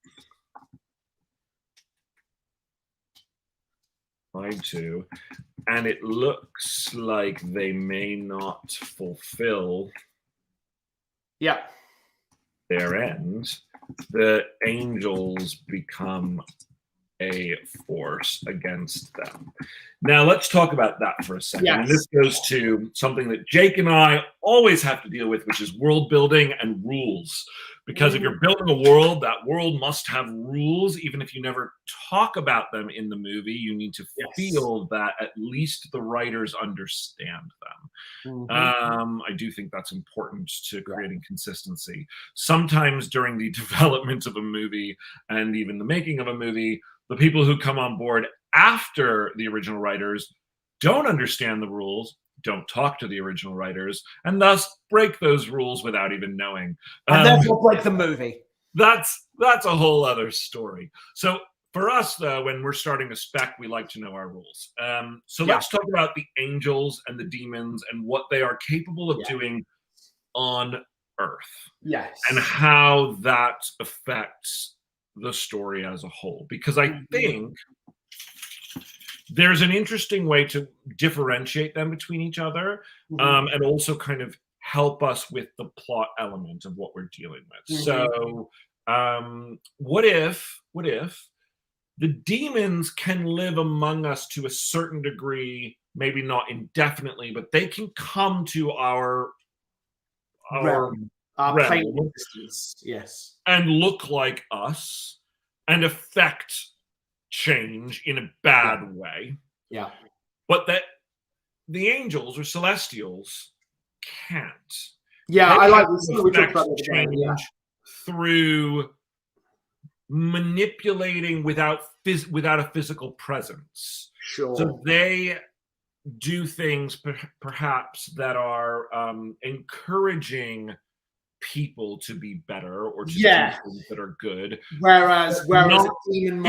And it looks like they may not fulfill their end, the angels become a force against them. Now let's talk about that for a second. And this goes to something that Jake and I always have to deal with, which is world building and rules. Because if you're building a world, that world must have rules. Even if you never talk about them in the movie, you need to feel that at least the writers understand them. I do think that's important to creating consistency. Sometimes during the development of a movie and even the making of a movie, the people who come on board after the original writers don't understand the rules, don't talk to the original writers, and thus break those rules without even knowing. And therefore break the movie. That's a whole other story. So for us, though, when we're starting a spec, we like to know our rules. So let's talk about the angels and the demons and what they are capable of doing on Earth. Yes. And how that affects the story as a whole. Because I think there's an interesting way to differentiate them between each other, and also kind of help us with the plot element of what we're dealing with. So what if the demons can live among us to a certain degree, maybe not indefinitely, but they can come to our realm, plane of existence, and look like us and affect change in a bad way. But that the angels or celestials can't. I like this. We talked about it change through manipulating without a physical presence. So they do things perhaps that are encouraging people to be better or to do things that are good. Whereas a demon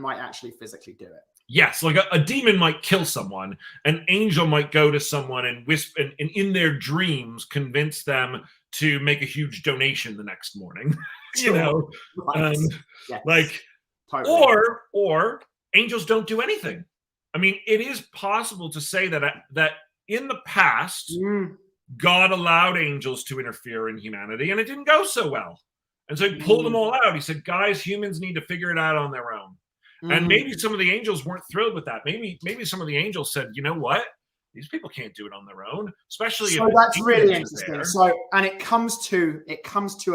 might actually physically do it. Yes, like a demon might kill someone. An angel might go to someone and whisper, and in their dreams convince them to make a huge donation the next morning. Or angels don't do anything. I mean, it is possible to say that in the past, God allowed angels to interfere in humanity, and it didn't go so well. And so he pulled them all out. He said, guys, humans need to figure it out on their own. And maybe some of the angels weren't thrilled with that. Maybe some of the angels said, you know what? These people can't do it on their own, especially if that's really interesting. So, and it comes to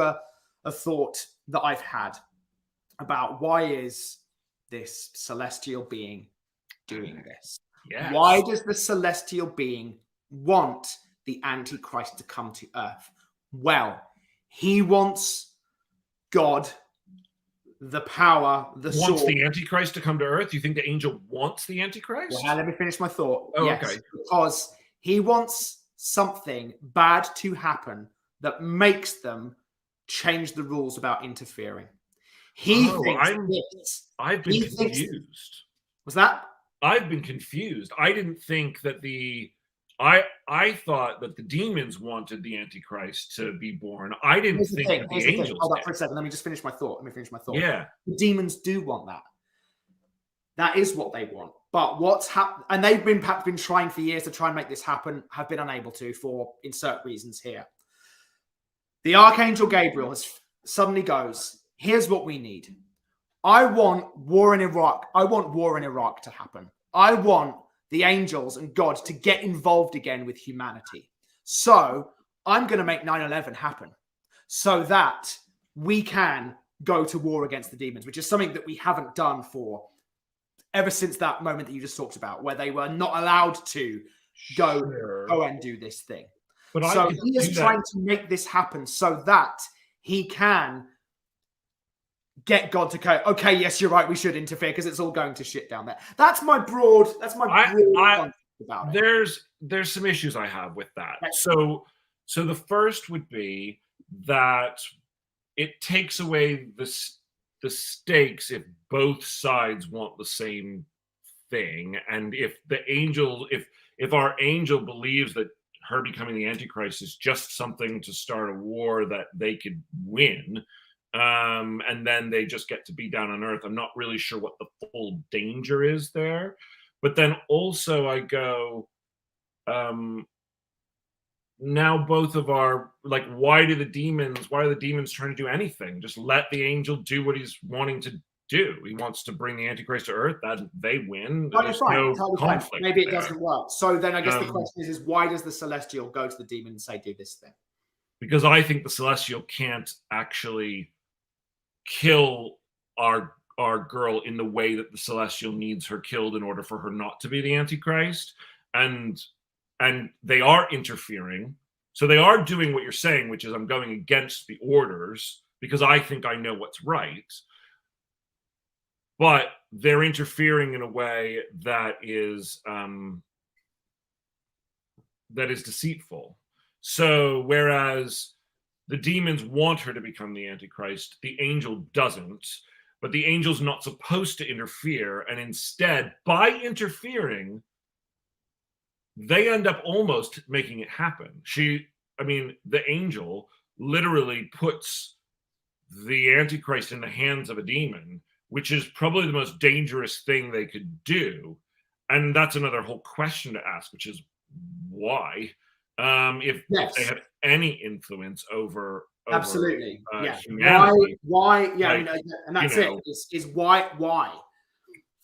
a thought that I've had about why is this celestial being doing this? Yes. Why does the celestial being want the Antichrist to come to Earth? Well, he wants God, the power, the soul. Wants the Antichrist to come to Earth? You think the angel wants the Antichrist? Well, let me finish my thought. Okay. Because he wants something bad to happen that makes them change the rules about interfering. I've been confused. Was that? I've been confused. I didn't think that I thought that the demons wanted the Antichrist to be born. I didn't think that the angels Hold up for a second. Let me just finish my thought. Yeah. The demons do want that. That is what they want. But what's happened, and they've been perhaps been trying for years to try and make this happen, have been unable to for insert reasons here. The Archangel Gabriel suddenly goes, here's what we need. I want war in Iraq. I want war in Iraq to happen. I want the angels and God to get involved again with humanity. So I'm going to make 9/11 happen so that we can go to war against the demons, which is something that we haven't done for ever since that moment that you just talked about, where they were not allowed to go and do this thing. But so he is trying to make this happen so that he can get God to go, okay, yes, you're right, we should interfere because it's all going to shit down there. That's my broad concept about it. There's some issues I have with that. So the first would be that it takes away the stakes if both sides want the same thing. And if our angel believes that her becoming the Antichrist is just something to start a war that they could win, and then they just get to be down on Earth, I'm not really sure what the full danger is there. But then also I go, now both of our, like, why are the demons trying to do anything? Just let the angel do what he's wanting to do. He wants to bring the Antichrist to Earth. That they win. There's no conflict. Maybe it doesn't work. So then I guess the question is why does the Celestial go to the demon and say, do this thing? Because I think the Celestial can't actually kill our girl in the way that the Celestial needs her killed in order for her not to be the Antichrist. And they are interfering. So they are doing what you're saying, which is I'm going against the orders because I think I know what's right. But they're interfering in a way that is deceitful. So whereas the demons want her to become the Antichrist, the angel doesn't. But the angel's not supposed to interfere. And instead, by interfering, they end up almost making it happen. The angel literally puts the Antichrist in the hands of a demon, which is probably the most dangerous thing they could do. And that's another whole question to ask, which is why? If they have any influence over absolutely, humanity. Why? Yeah, and that's it. Is why?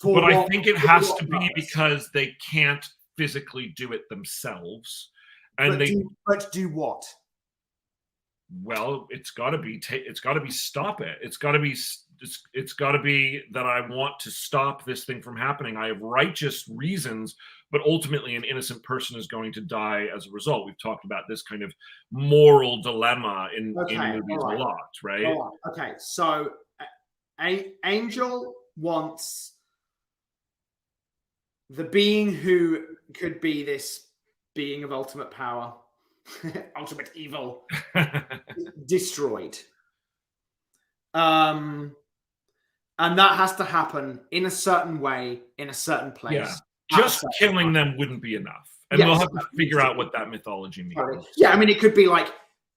But I think it has to be because they can't physically do it themselves, and but do what? Well, it's got to be stop it. It's got to be that I want to stop this thing from happening. I have righteous reasons, but ultimately an innocent person is going to die as a result. We've talked about this kind of moral dilemma in movies a lot, right? All right. Okay, so Angel wants the being who could be this being of ultimate power, ultimate evil, destroyed. And that has to happen in a certain way, in a certain place. Yeah. Just killing them wouldn't be enough. And we'll have to figure out what that mythology means. Yeah, I mean, it could be like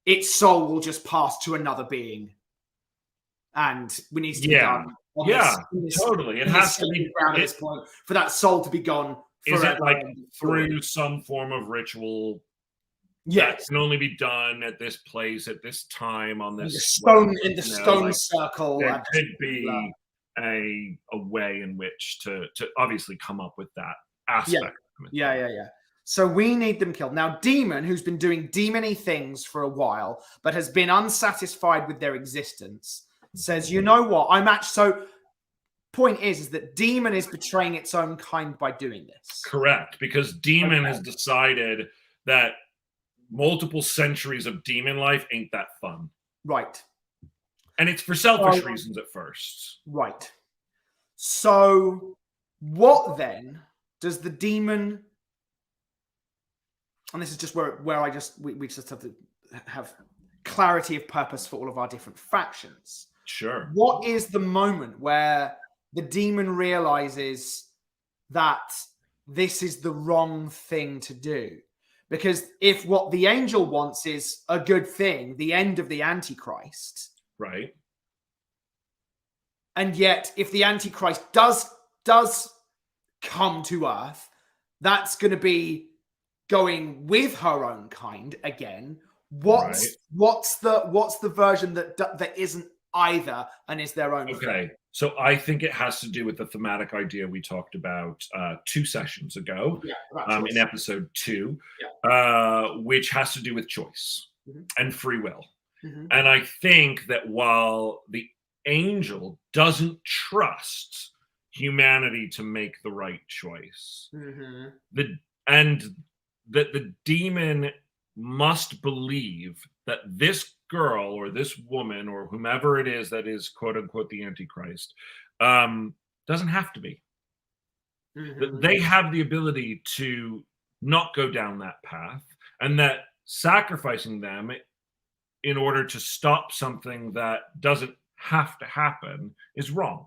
its soul will just pass to another being. And we need to be done. Totally. It has to be around at this point for that soul to be gone. Is it like through some form of ritual? That can only be done at this place at this time on this stone stone circle. There could be a way in which to obviously come up with that aspect. Yeah. So we need them killed. Now, Demon, who's been doing demon-y things for a while, but has been unsatisfied with their existence, says, you know what? So point is that Demon is betraying its own kind by doing this. Correct, because Demon has decided that multiple centuries of demon life ain't that fun. Right. And it's for selfish reasons at first. Right. So what then does the demon... And this is just where we just have to have clarity of purpose for all of our different factions. Sure. What is the moment where the demon realizes that this is the wrong thing to do? Because if what the angel wants is a good thing, the end of the Antichrist. Right. And yet, if the Antichrist does does come to Earth, that's going to be going with her own kind again. What's the version that isn't either and is their own? Okay, so I think it has to do with the thematic idea we talked about 2 sessions ago, in episode 2, which has to do with choice and free will. And I think that while the angel doesn't trust humanity to make the right choice, that the demon must believe that this girl or this woman or whomever it is that is quote unquote the Antichrist doesn't have to be. That they have the ability to not go down that path, and that sacrificing them in order to stop something that doesn't have to happen is wrong.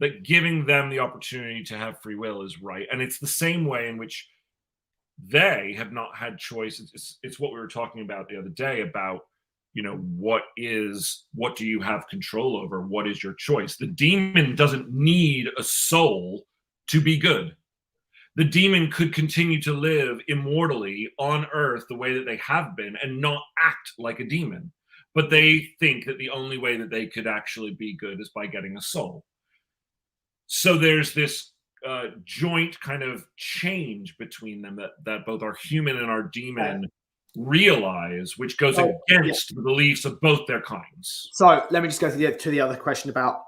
That giving them the opportunity to have free will is right. And it's the same way in which they have not had choice. It's what we were talking about the other day about, what do you have control over? What is your choice? The demon doesn't need a soul to be good. The demon could continue to live immortally on Earth the way that they have been and not act like a demon. But they think that the only way that they could actually be good is by getting a soul. So there's this joint kind of change between them that both our human and our demon realize, which goes against the beliefs of both their kinds. So let me just go to the other question about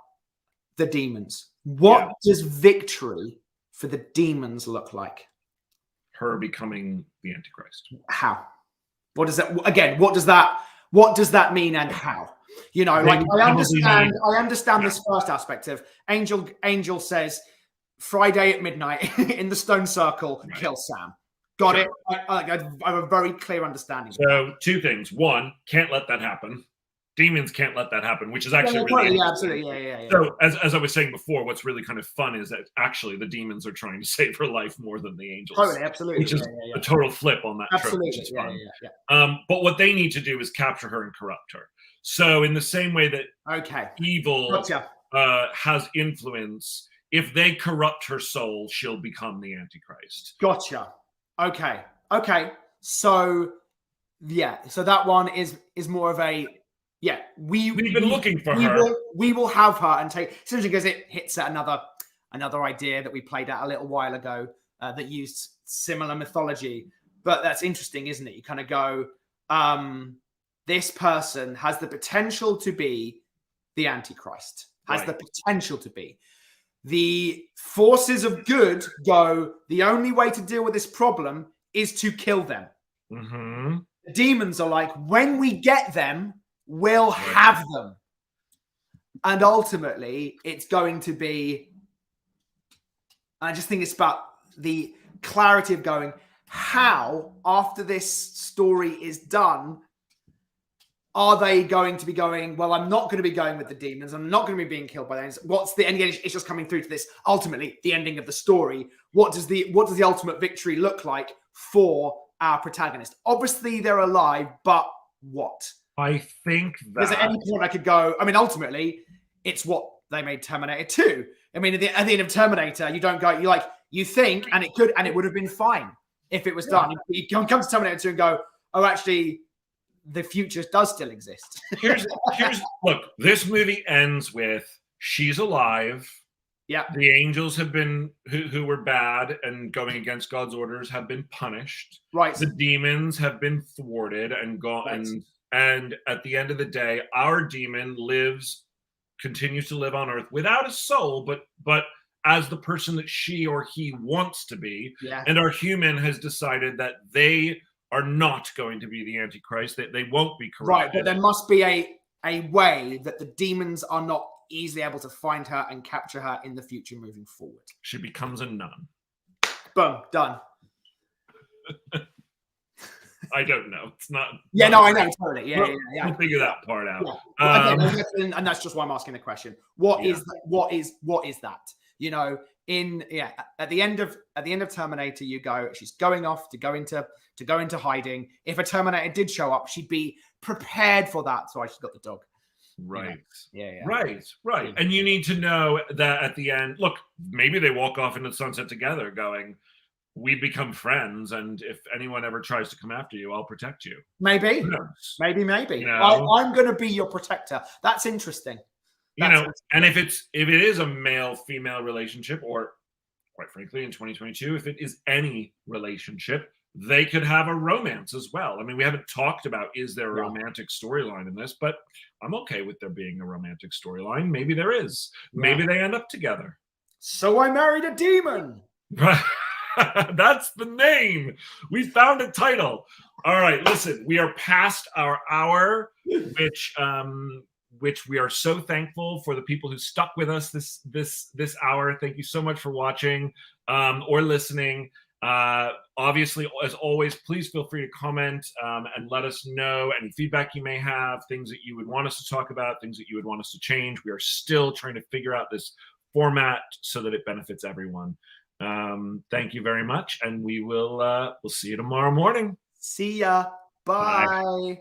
the demons. What does victory for the demons look like? Her becoming the Antichrist. How? What does that, again, what does that mean and how? I understand this first aspect of Angel says Friday at midnight in the stone circle, kill Sam. Got it. I have a very clear understanding. So 2 things. 1, can't let that happen. Demons can't let that happen, which is actually really absolutely. Yeah. So as I was saying before, what's really kind of fun is that actually the demons are trying to save her life more than the angels. Totally, absolutely. Which is a total flip on that trope, which is fun. But what they need to do is capture her and corrupt her. So in the same way that evil has influence, if they corrupt her soul, she'll become the Antichrist. Gotcha. Okay. So that one is more of a we've been looking for her. We will have her and take, essentially, because it hits at another idea that we played out a little while ago that used similar mythology. But that's interesting, isn't it? You kind of go, this person has the potential to be the Antichrist. Has the potential to be. The forces of good go, the only way to deal with this problem is to kill them. The demons are like, when we get them, we'll have them. And ultimately, it's going to be, I just think it's about the clarity of going, how, after this story is done, are they going to be going, well, I'm not going to be going with the demons. I'm not going to be being killed by them. What's the end? It's just coming through to this, ultimately, the ending of the story. What does the ultimate victory look like for our protagonist? Obviously, they're alive, but what? I think that... Because at any point I could go, ultimately, it's what they made Terminator 2. At the end of Terminator, you don't go, you think, and it would have been fine if it was done. You come to Terminator 2 and go, oh, actually, the future does still exist. Look, this movie ends with she's alive. Yeah. The angels have been, who were bad and going against God's orders, have been punished. Right. The demons have been thwarted and gone. Right. And at the end of the day, our demon continues to live on Earth without a soul, but as the person that she or he wants to be. Yeah. And our human has decided that they are not going to be the Antichrist, that they won't be corrupted. Right, but there must be a way that the demons are not easily able to find her and capture her in the future moving forward. She becomes a nun. Boom, done. I don't know. It's not. Yeah, no, I know totally. Yeah. We'll figure that part out. Yeah. And that's just why I'm asking the question. What is that? At the end of Terminator, you go. She's going off to go into hiding. If a Terminator did show up, she'd be prepared for that. So she's got the dog. Right. Yeah. Right. And you need to know that at the end, look, maybe they walk off into the sunset together going, we become friends, and if anyone ever tries to come after you, I'll protect you. Maybe. Who knows? Maybe. You know? I'm going to be your protector. That's interesting. And if it is a male-female relationship, or quite frankly, in 2022, if it is any relationship, they could have a romance as well. I mean, we haven't talked about, is there a romantic storyline in this, but I'm okay with there being a romantic storyline. Maybe there is. Maybe they end up together. So I married a demon. That's the name. We found a title. All right, listen, we are past our hour, which we are so thankful for the people who stuck with us this hour. Thank you so much for watching or listening. Obviously, as always, please feel free to comment and let us know any feedback you may have, things that you would want us to talk about, things that you would want us to change. We are still trying to figure out this format so that it benefits everyone. Thank you very much, and we'll see you tomorrow morning. See ya. Bye.